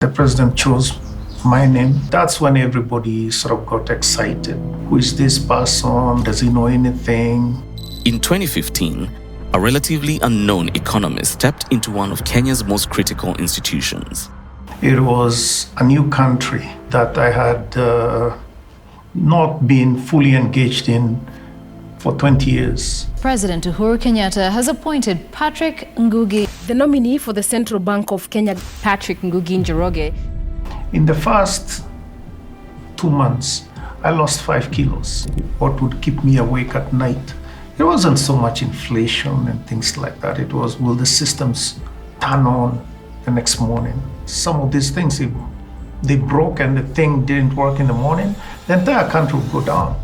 The president chose my name. That's when everybody sort of got excited. Who is this person? Does he know anything? In 2015, a relatively unknown economist stepped into one of Kenya's most critical institutions. It was a new country that I had not been fully engaged in for 20 years. President Uhuru Kenyatta has appointed Patrick Ngugi, the nominee for the Central Bank of Kenya. Patrick Ngugi Njoroge. In the first 2 months, I lost 5 kilos. What would keep me awake at night? It wasn't so much inflation and things like that. It was, will the systems turn on the next morning? Some of these things, if they broke and the thing didn't work in the morning, the entire country would go down.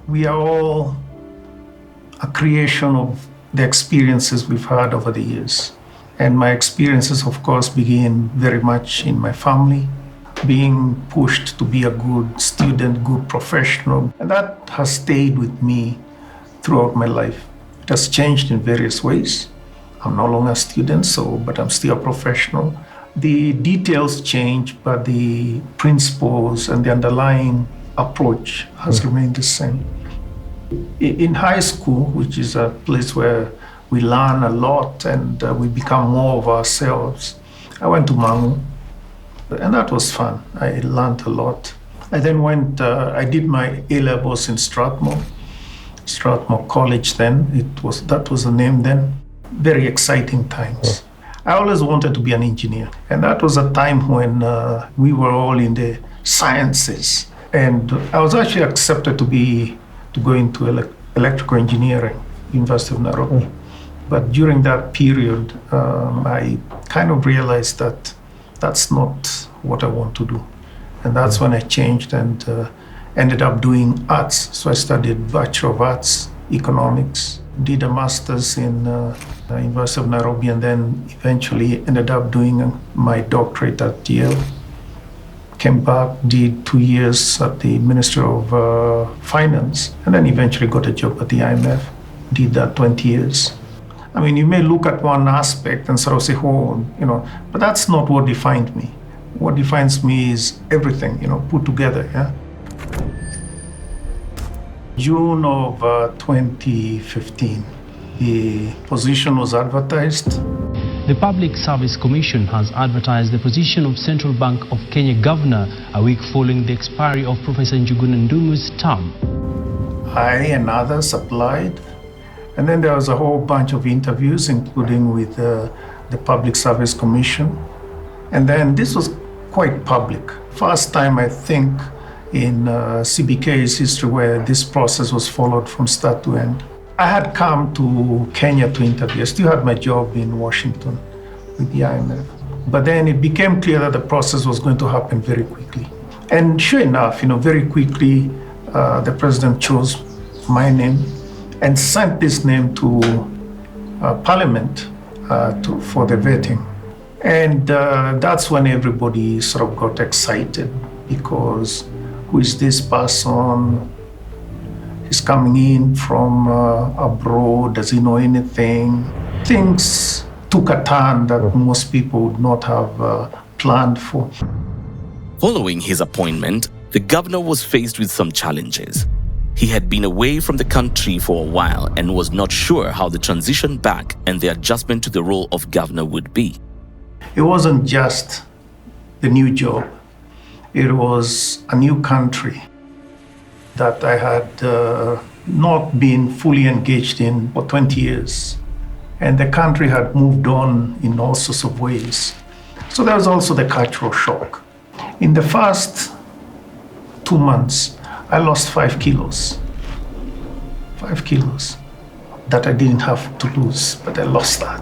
We are all a creation of the experiences we've had over the years. And my experiences, of course, begin very much in my family, being pushed to be a good student, good professional. And that has stayed with me throughout my life. It has changed in various ways. I'm no longer a student, but I'm still a professional. The details change, but the principles and the underlying approach has remained the same. In high school, which is a place where we learn a lot and we become more of ourselves, I went to Mangu, and that was fun. I learned a lot. I then I did my A-levels in Strathmore College then. That was the name then. Very exciting times. I always wanted to be an engineer, and that was a time when we were all in the sciences. And I was actually accepted to go into electrical engineering, University of Nairobi. But during that period, I kind of realized that that's not what I want to do. And that's when I changed and ended up doing arts. So I studied Bachelor of Arts, Economics, did a master's in University of Nairobi, and then eventually ended up doing my doctorate at Yale. Came back, did 2 years at the Ministry of Finance, and then eventually got a job at the IMF. Did that 20 years. I mean, you may look at one aspect and sort of say, but that's not what defined me. What defines me is everything, put together, yeah? June of 2015, the position was advertised. The Public Service Commission has advertised the position of Central Bank of Kenya Governor a week following the expiry of Professor Njoroge Ndung'u's term. I and others applied, and then there was a whole bunch of interviews, including with the Public Service Commission. And then this was quite public. First time, I think, in CBK's history where this process was followed from start to end. I had come to Kenya to interview. I still had my job in Washington with the IMF. But then it became clear that the process was going to happen very quickly. And sure enough, very quickly, the president chose my name and sent this name to Parliament for the vetting. And that's when everybody sort of got excited, because who is this person? He's coming in from abroad. Does he know anything? Things took a turn that most people would not have planned for. Following his appointment, the governor was faced with some challenges. He had been away from the country for a while and was not sure how the transition back and the adjustment to the role of governor would be. It wasn't just the new job. It was a new country that I had not been fully engaged in for 20 years. And the country had moved on in all sorts of ways. So there was also the cultural shock. In the first 2 months, I lost 5 kilos. 5 kilos that I didn't have to lose, but I lost that.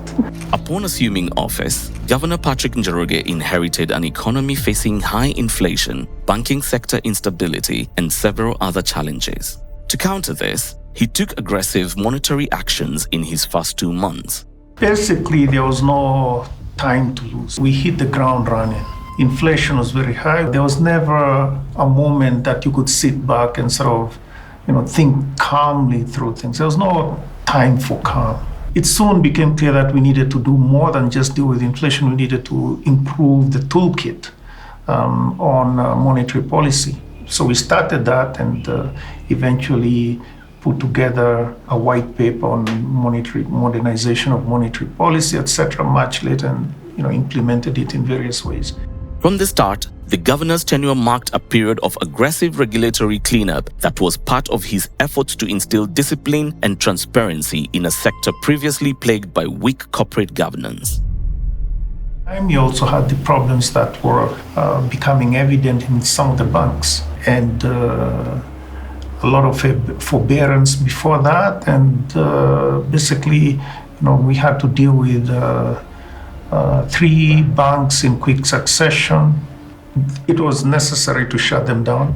Upon assuming office, Governor Patrick Njoroge inherited an economy facing high inflation, banking sector instability, and several other challenges. To counter this, he took aggressive monetary actions in his first 2 months. Basically, there was no time to lose. We hit the ground running. Inflation was very high. There was never a moment that you could sit back and sort of, think calmly through things. There was no time for calm. It soon became clear that we needed to do more than just deal with inflation. We needed to improve the toolkit on monetary policy. So we started that and eventually put together a white paper on modernization of monetary policy, etc., much later, and implemented it in various ways. From the start, the governor's tenure marked a period of aggressive regulatory cleanup that was part of his efforts to instill discipline and transparency in a sector previously plagued by weak corporate governance. You also had the problems that were becoming evident in some of the banks, and a lot of forbearance before that, and basically, we had to deal with 3 banks in quick succession. It was necessary to shut them down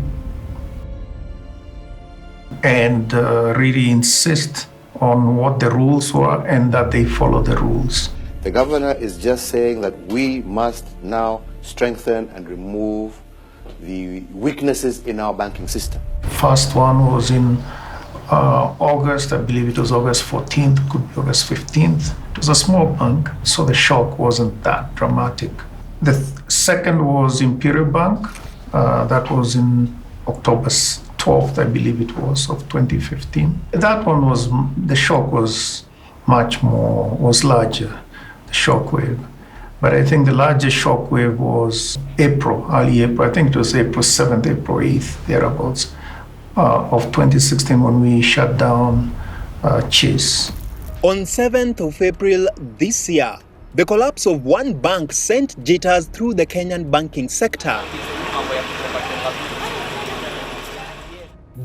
and really insist on what the rules were and that they follow the rules. The governor is just saying that we must now strengthen and remove the weaknesses in our banking system. First one was in August, I believe it was August 14th, could be August 15th. It was a small bank, so the shock wasn't that dramatic. The second was Imperial Bank. That was in October 12th, I believe it was, of 2015. That one the shock was larger, the shock wave. But I think the largest shock wave was early April. I think it was April 7th, April 8th, thereabouts, of 2016 when we shut down Chase. On 7th of April this year, the collapse of one bank sent jitters through the Kenyan banking sector.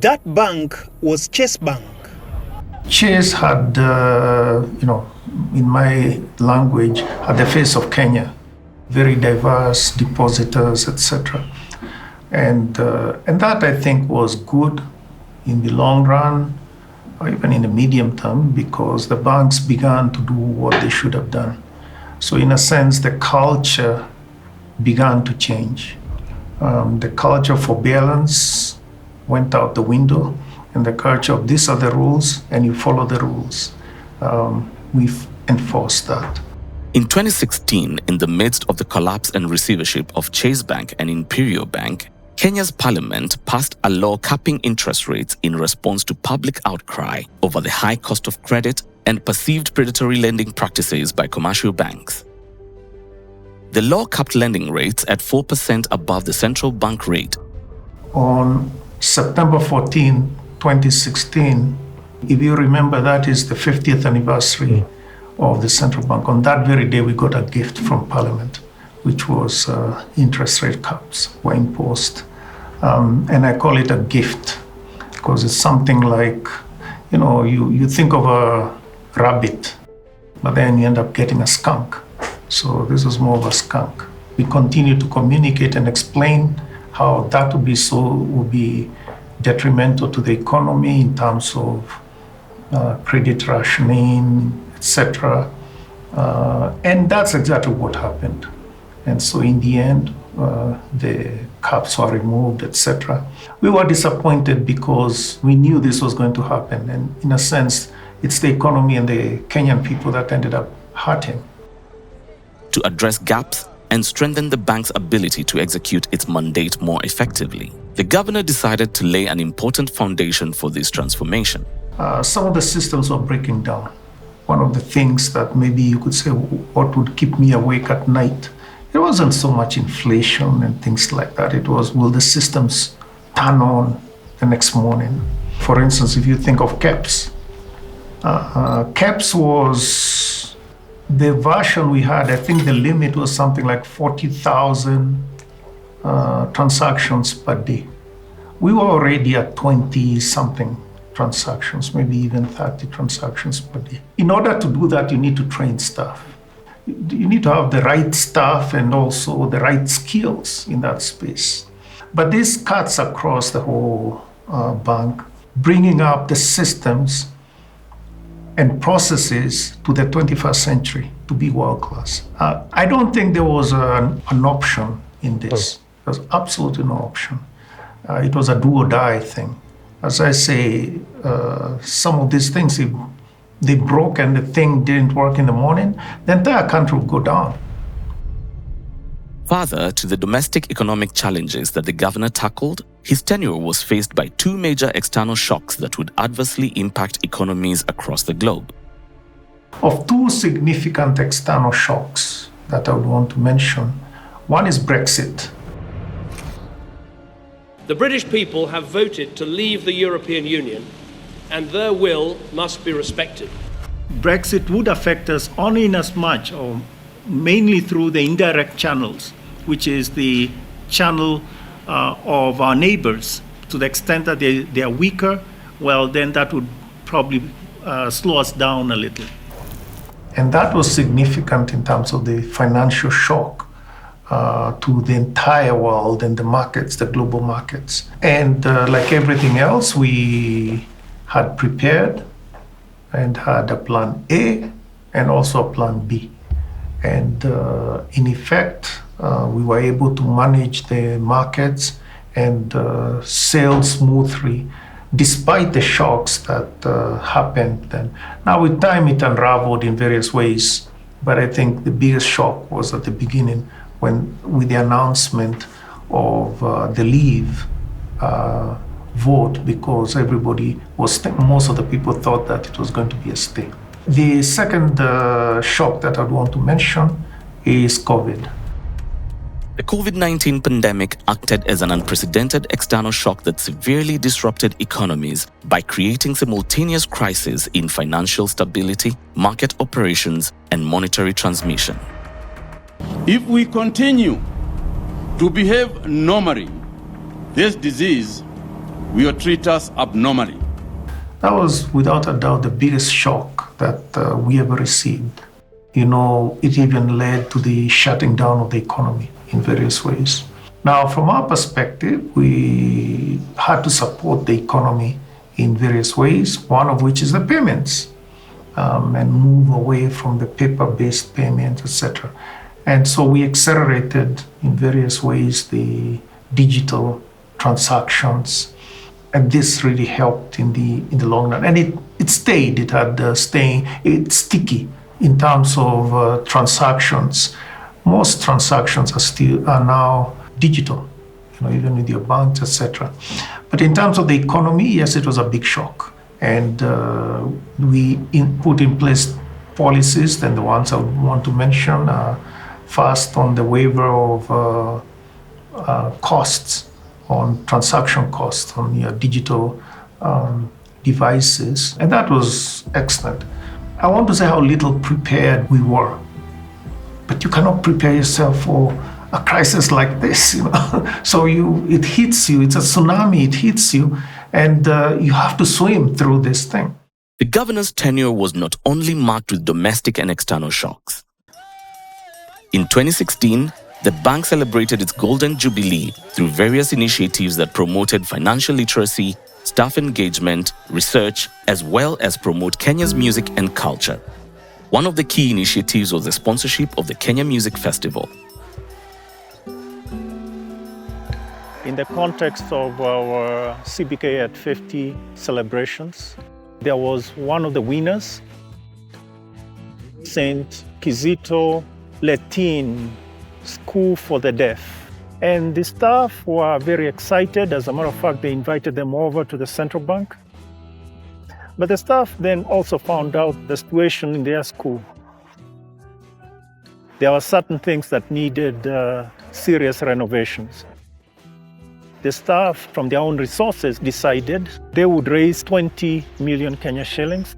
That bank was Chase Bank. Chase had, in my language, had the face of Kenya, very diverse depositors, etc. And that, I think, was good in the long run, or even in the medium term, because the banks began to do what they should have done. So in a sense, the culture began to change. The culture of forbearance went out the window, and the culture of these are the rules, and you follow the rules. We've enforced that. In 2016, in the midst of the collapse and receivership of Chase Bank and Imperial Bank, Kenya's parliament passed a law capping interest rates in response to public outcry over the high cost of credit and perceived predatory lending practices by commercial banks. The law capped lending rates at 4% above the central bank rate. On September 14, 2016, if you remember, that is the 50th anniversary of the central bank. On that very day, we got a gift from Parliament, which was interest rate caps were imposed. And I call it a gift because it's something like, you think of a rabbit, but then you end up getting a skunk. So this is more of a skunk. We continue to communicate and explain how that would be detrimental to the economy in terms of credit rationing, etc. And that's exactly what happened. And so in the end, the caps were removed, etc. We were disappointed because we knew this was going to happen. And in a sense, it's the economy and the Kenyan people that ended up hurting. To address gaps and strengthen the bank's ability to execute its mandate more effectively, the governor decided to lay an important foundation for this transformation. Some of the systems were breaking down. One of the things that maybe you could say, what would keep me awake at night, it wasn't so much inflation and things like that. It was, will the systems turn on the next morning? For instance, if you think of CAPS, CAPS was the version we had. I think the limit was something like 40,000 transactions per day. We were already at 20-something transactions, maybe even 30 transactions per day. In order to do that, you need to train staff. You need to have the right staff and also the right skills in that space. But this cuts across the whole bank, bringing up the systems and processes to the 21st century to be world-class. I don't think there was an option in this. There was absolutely no option. It was a do or die thing. As I say, some of these things, if they broke and the thing didn't work in the morning, the entire country would go down. Further to the domestic economic challenges that the governor tackled, his tenure was faced by two major external shocks that would adversely impact economies across the globe. Of two significant external shocks that I would want to mention, one is Brexit. The British people have voted to leave the European Union, and their will must be respected. Brexit would affect us only in as much, or mainly through the indirect channels, which is the channel of our neighbors. To the extent that they are weaker, well, then that would probably slow us down a little. And that was significant in terms of the financial shock to the entire world and the markets, the global markets. And like everything else, we had prepared and had a plan A and also a plan B. And in effect, we were able to manage the markets and sail smoothly despite the shocks that happened then. Now with time it unraveled in various ways, but I think the biggest shock was at the beginning when, with the announcement of the leave vote, because everybody was, most of the people thought that it was going to be a stay. The second shock that I'd want to mention is COVID. The COVID-19 pandemic acted as an unprecedented external shock that severely disrupted economies by creating simultaneous crises in financial stability, market operations, and monetary transmission. If we continue to behave normally, this disease will treat us abnormally. That was without a doubt the biggest shock that we ever received. You know, it even led to the shutting down of the economy in various ways. Now, from our perspective, we had to support the economy in various ways, one of which is the payments, and move away from the paper-based payments, etc. And so we accelerated in various ways the digital transactions, and this really helped in the long run. And it stayed, it had staying, it's sticky in terms of transactions. Most transactions are now digital, you know, even with your banks, etc. But in terms of the economy, yes, it was a big shock. And we put in place policies, and the ones I would want to mention are first on the waiver of costs, on transaction costs, on your digital devices. And that was excellent. I want to say how little prepared we were. But you cannot prepare yourself for a crisis like this, you know. So it hits you, it's a tsunami, it hits you, and you have to swim through this thing. The governor's tenure was not only marked with domestic and external shocks. In 2016, the bank celebrated its Golden Jubilee through various initiatives that promoted financial literacy, staff engagement, research, as well as promote Kenya's music and culture. One of the key initiatives was the sponsorship of the Kenya Music Festival. In the context of our CBK at 50 celebrations, there was one of the winners, St. Kizito Latin School for the Deaf. And the staff were very excited. As a matter of fact, they invited them over to the central bank. But the staff then also found out the situation in their school. There were certain things that needed serious renovations. The staff, from their own resources, decided they would raise 20 million Kenya shillings.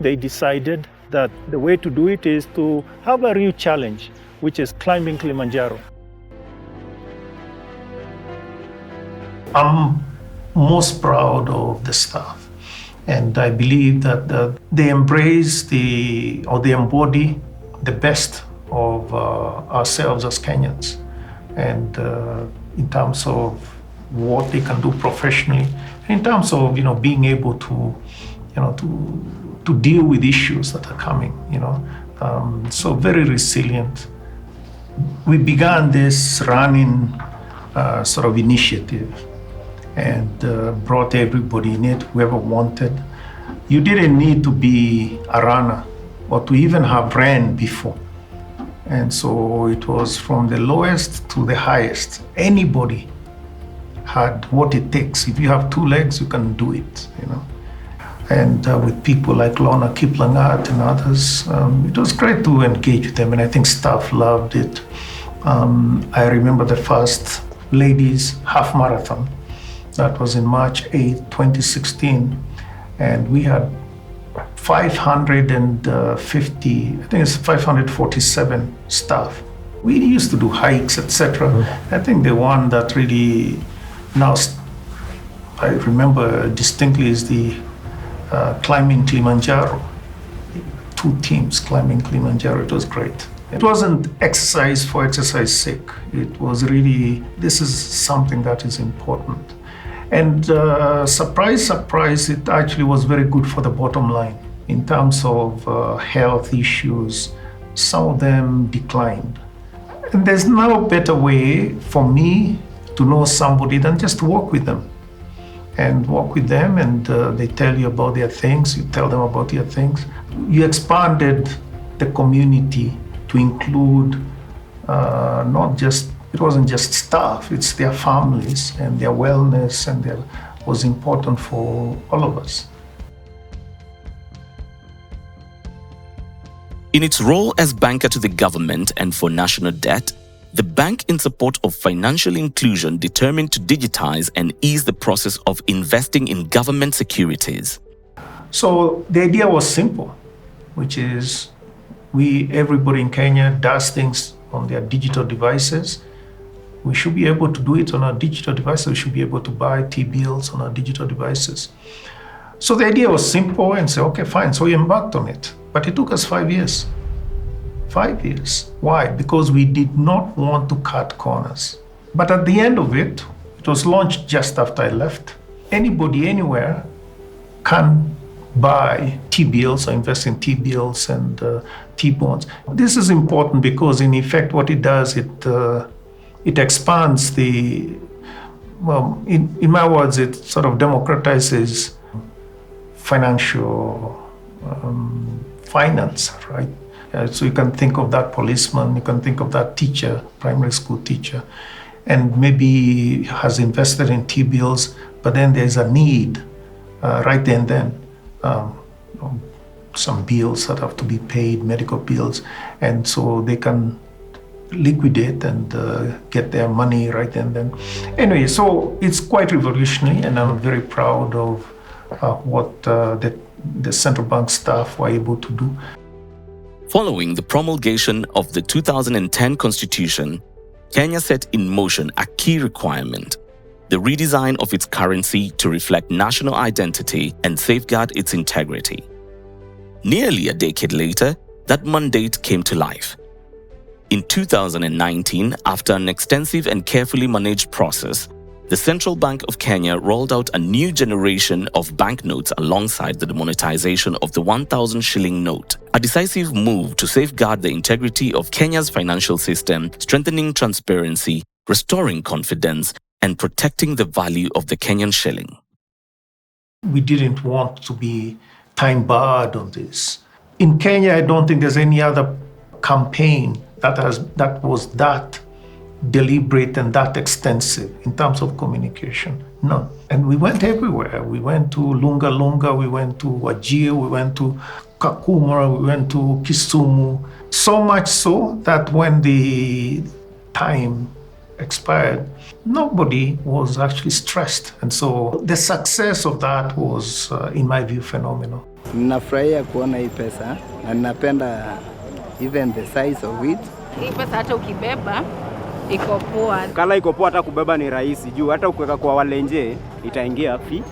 They decided that the way to do it is to have a real challenge, which is climbing Kilimanjaro. I'm most proud of the staff. And I believe that they embrace they embody the best of ourselves as Kenyans. And in terms of what they can do professionally, in terms of, you know, being able to, you know, to deal with issues that are coming, you know. So very resilient. we began this running sort of initiative and brought everybody in it, whoever wanted. You didn't need to be a runner or to even have ran before. And so it was from the lowest to the highest. Anybody had what it takes. If you have two legs, you can do it, you know. And with people like Lorna Kiplangat and others, it was great to engage with them, and I think staff loved it. I remember the first ladies half marathon. That was in March 8, 2016, and we had 550, I think it's 547 staff. We used to do hikes, etc. I think the one that really now I remember distinctly is the climbing Kilimanjaro. 2 teams climbing Kilimanjaro. It was great. It wasn't exercise for exercise's sake. It was really, this is something that is important. And surprise, surprise, it actually was very good for the bottom line. In terms of health issues, some of them declined. And there's no better way for me to know somebody than just to walk with them. And walk with them, and they tell you about their things, you tell them about your things. You expanded the community to include not just, it wasn't just staff, it's their families and their wellness, and that was important for all of us. In its role as banker to the government and for national debt, the bank, in support of financial inclusion, determined to digitize and ease the process of investing in government securities. So the idea was simple, which is everybody in Kenya does things on their digital devices. We should be able to do it on our digital devices. We should be able to buy T-bills on our digital devices. So the idea was simple, and say, okay, fine. So we embarked on it. But it took us 5 years. 5 years. Why? Because we did not want to cut corners. But at the end of it, it was launched just after I left. Anybody, anywhere, can buy T-bills or invest in T-bills and T-bonds. This is important because, in effect, what it does, it expands the, well, in my words, it sort of democratizes financial finance, right? So you can think of that policeman, you can think of that teacher, primary school teacher, and maybe has invested in T-bills, but then there's a need right then and then. Some bills that have to be paid, medical bills, and so they can liquidate and get their money right then and then. Anyway, so it's quite revolutionary, and I'm very proud of what the central bank staff were able to do. Following the promulgation of the 2010 Constitution, Kenya set in motion a key requirement: the redesign of its currency to reflect national identity and safeguard its integrity. Nearly a decade later, that mandate came to life. In 2019, after an extensive and carefully managed process, the Central Bank of Kenya rolled out a new generation of banknotes alongside the demonetization of the 1,000 shilling note, a decisive move to safeguard the integrity of Kenya's financial system, strengthening transparency, restoring confidence, and protecting the value of the Kenyan shilling. We didn't want to be time-barred on this. In Kenya, I don't think there's any other campaign that was that deliberate and that extensive in terms of communication. No. And we went everywhere. We went to Lunga Lunga, we went to Wajir, we went to Kakuma, we went to Kisumu. So much so that when the time expired, nobody was actually stressed. And so the success of that was, in my view, phenomenal. Ninafurahia kuona hii pesa na ninapenda even the size of it. Hii pesa hata ukibeba iko poa. Kala iko poa, hata kubeba ni rahisi juu hata ukiweka kwa wale nje itaingia fi.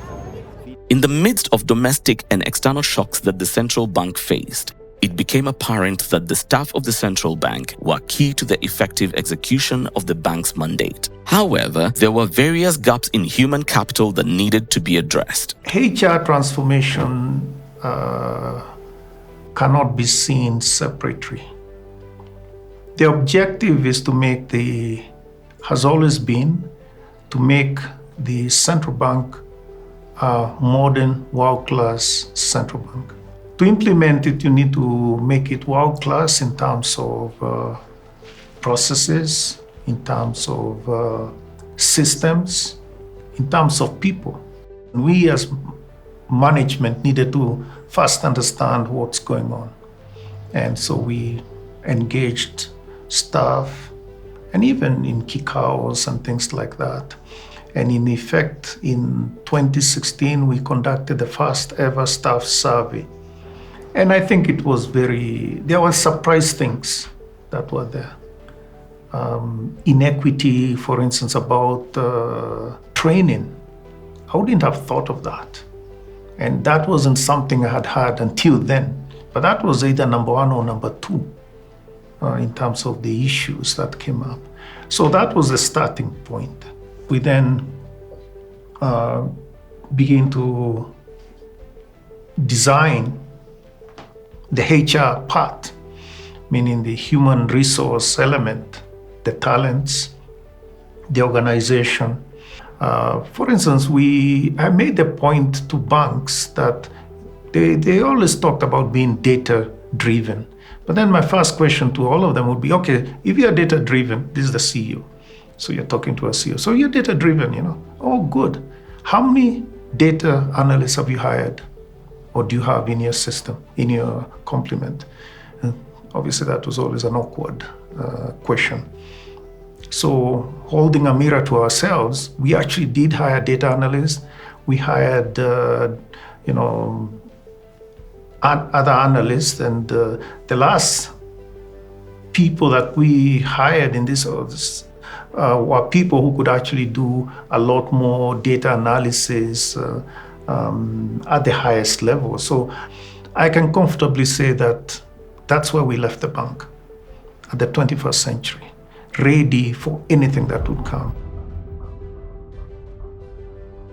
In the midst of domestic and external shocks that the central bank faced, it became apparent that the staff of the central bank were key to the effective execution of the bank's mandate. However, there were various gaps in human capital that needed to be addressed. HR transformation cannot be seen separately. The objective is to has always been to make the central bank a modern, world-class central bank. To implement it, you need to make it world-class in terms of processes, in terms of systems, in terms of people. We as management needed to first understand what's going on. And so we engaged staff, and even in kikaos and things like that. And in effect, in 2016, we conducted the first ever staff survey. And I think it was there were surprise things that were there. Inequity, for instance, about training. I wouldn't have thought of that. And that wasn't something I had heard until then. But that was either number one or number two in terms of the issues that came up. So that was the starting point. We then began to design the HR part, meaning the human resource element, the talents, the organization. For instance, I made the point to banks that they always talked about being data-driven. But then my first question to all of them would be, okay, if you're data-driven, this is the CEO. So you're talking to a CEO. So you're data-driven, Oh, good. How many data analysts have you hired? Or do you have in your system, in your complement? And obviously, that was always an awkward question. So holding a mirror to ourselves, we actually did hire data analysts. We hired, other analysts, and the last people that we hired in this were people who could actually do a lot more data analysis at the highest level. So I can comfortably say that that's where we left the bank at the 21st century, ready for anything that would come.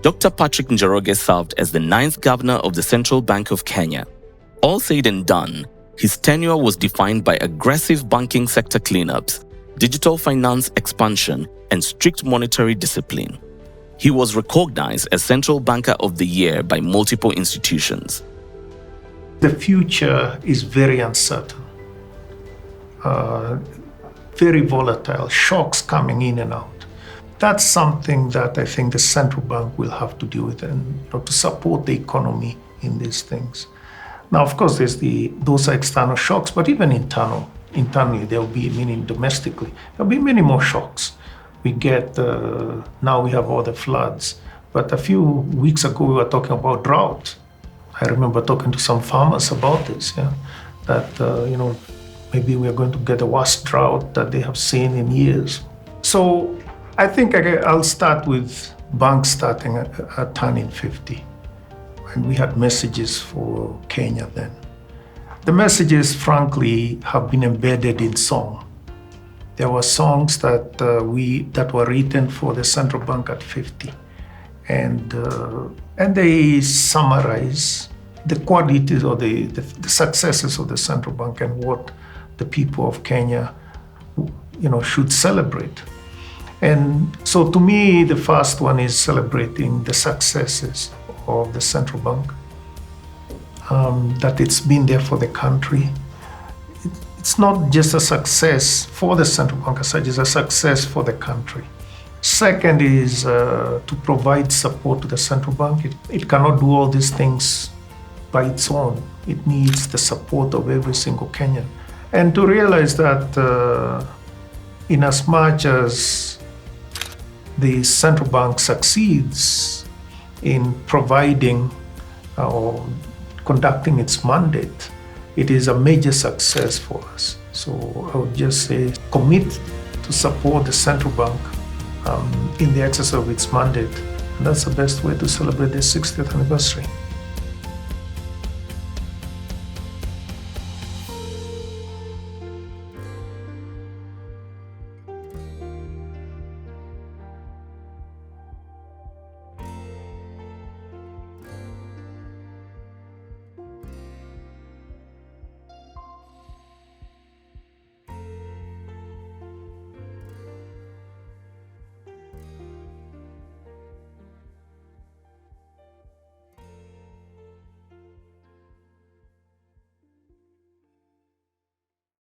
Dr. Patrick Njoroge served as the 9th governor of the Central Bank of Kenya. All said and done, his tenure was defined by aggressive banking sector cleanups, digital finance expansion, and strict monetary discipline. He was recognized as Central Banker of the Year by multiple institutions. The future is very uncertain, very volatile, shocks coming in and out. That's something that I think the central bank will have to deal with and to support the economy in these things. Now, of course, those are external shocks, but even internally, there will be, meaning domestically, there will be many more shocks. We get, now we have all the floods, but a few weeks ago, we were talking about drought. I remember talking to some farmers about this, that, maybe we are going to get the worst drought that they have seen in years. So I think I'll start with banks starting at turning 50. And we had messages for Kenya then. The messages, frankly, have been embedded in song. There were songs that were written for the central bank at 50. And they summarize the qualities or the successes of the central bank and what the people of Kenya, should celebrate. And so to me, the first one is celebrating the successes of the central bank, that it's been there for the country. It's not just a success for the central bank as such, it's a success for the country. Second is to provide support to the central bank. It cannot do all these things by its own. It needs the support of every single Kenyan. And to realize that in as much as the central bank succeeds in providing or conducting its mandate, it is a major success for us. So I would just say commit to support the central bank in the exercise of its mandate. And that's the best way to celebrate the 60th anniversary.